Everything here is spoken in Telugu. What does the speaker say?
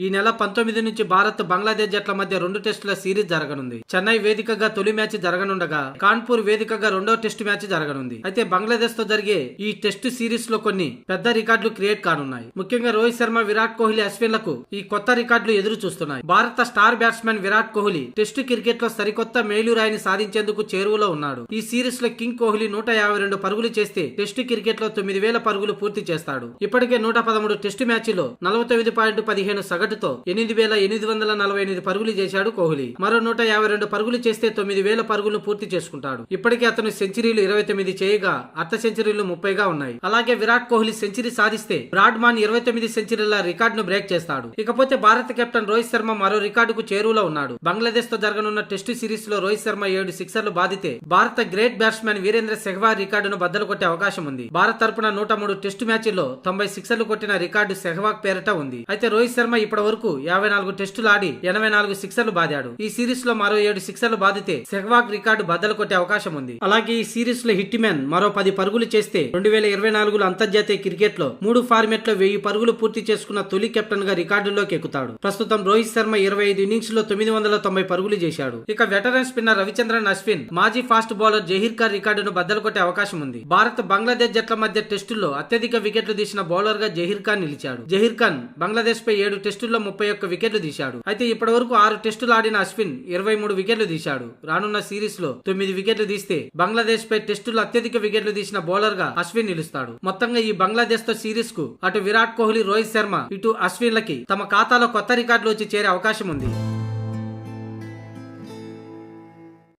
ఈ నెల 19 నుంచి భారత్ బంగ్లాదేశ్ జట్ల మధ్య 2 టెస్టుల సిరీస్ జరగనుంది. చెన్నై వేదికగా తొలి మ్యాచ్ జరగనుండగా కాన్పూర్ వేదికగా రెండో టెస్టు మ్యాచ్ జరగనుంది. అయితే బంగ్లాదేశ్ తో జరిగే ఈ టెస్టు సిరీస్ లో కొన్ని పెద్ద రికార్డులు క్రియేట్ కానున్నాయి. ముఖ్యంగా రోహిత్ శర్మ, విరాట్ కోహ్లీ, అశ్విన్లకు ఈ కొత్త రికార్డులు ఎదురు చూస్తున్నాయి. భారత star batsmen Virat Kohli test cricket లో సరికొత్త మేలురాయిని సాధించేందుకు చేరువలో ఉన్నాడు. ఈ సిరీస్ లో కింగ్ కోహ్లీ 152 పరుగులు చేస్తే టెస్టు క్రికెట్ లో 9000 పరుగులు పూర్తి చేస్తాడు. ఇప్పటికే 113 టెస్టు మ్యాచ్లో 49.15 సగటుతో 8848 పరుగులు చేశాడు కోహ్లీ. మరో 152 పరుగులు చేస్తే 9000 పరుగులు పూర్తి చేసుకుంటాడు. ఇప్పటికే అతను సెంచరీలు 29 చేయగా అర్ధ సెంచరీలు 30గా ఉన్నాయి. అలాగే విరాట్ కోహ్లీ సెంచరీ సాధిస్తే బ్రాడ్మాన్ 29 సెంచరీల రికార్డును బ్రేక్ చేస్తాడు. ఇకపోతే భారత కెప్టెన్ రోహిత్ శర్మ మరో రికార్డుకు చేరువలో ఉన్నాడు. బంగ్లాదేశ్ తో జరగనున్న టెస్టు సిరీస్ లో రోహిత్ శర్మ 7 సిక్సర్లు బాదితే భారత గ్రేట్ బ్యాట్స్మెన్ వీరేంద్ర సెహ్వాగ్ రికార్డును బద్దలు కొట్టే అవకాశం ఉంది. భారత్ తరపున 103 టెస్టు మ్యాచ్ల్లో 90 సిక్సర్లు కొట్టిన రికార్డు సెహ్వాగ్ పేరిట ఉంది. అయితే రోహిత్ శర్మ ఇప్పటి వరకు 54 టెస్టులు ఆడి 84 సిక్సర్లు బాదాడు. ఈ సిరీస్ లో మరో 7 సిక్సర్లు బాదితే సెహ్వాగ్ రికార్డు బద్దలు కొట్టే అవకాశం ఉంది. అలాగే ఈ సిరీస్ లో హిట్ మ్యాన్ మరో 10 పరుగులు చేస్తే 2024 అంతర్జాతీయ క్రికెట్ లో 3 ఫార్మెట్ లో 1000 పరుగులు పూర్తి చేసుకున్న తొలి కెప్టెన్ గా రికార్డుల్లోకి ఎక్కుతాడు. ప్రస్తుతం రోహిత్ శర్మ 25 ఇన్నింగ్స్ లో 990 పరుగులు చేశాడు. ఇక వెటరన్ స్పిన్నర్ రవిచంద్రన్ అశ్విన్, మాజీ ఫాస్ట్ బౌలర్ జహీర్ ఖాన్ రికార్డును బద్దలు కొట్టే అవకాశం ఉంది. భారత్ బంగ్లాదేశ్ జట్ల మధ్య టెస్టుల్లో అత్యధిక వికెట్లు తీసిన బౌలర్ గా జహీర్ ఖాన్ నిలిచాడు. జహీర్ ఖాన్ బంగ్లాదేశ్ పై 7 టెస్టుల్లో 31 వికెట్లు తీశాడు. అయితే ఇప్పటి వరకు 6 టెస్టులు ఆడిన అశ్విన్ 23 వికెట్లు తీశాడు. రానున్న సిరీస్ లో 9 వికెట్లు తీస్తే బంగ్లాదేశ్ పై టెస్టుల్లో అత్యధిక వికెట్లు తీసిన బౌలర్ గా అశ్విన్ నిలుస్తాడు. మొత్తంగా ఈ బంగ్లాదేశ్ తో సిరీస్ కు అటు విరాట్ కోహ్లీ, రోహిత్ శర్మ, ఇటు అశ్విన్ లకి తమ ఖాతాలో కొత్త రికార్డులు వచ్చి చేరే అవకాశం ఉంది.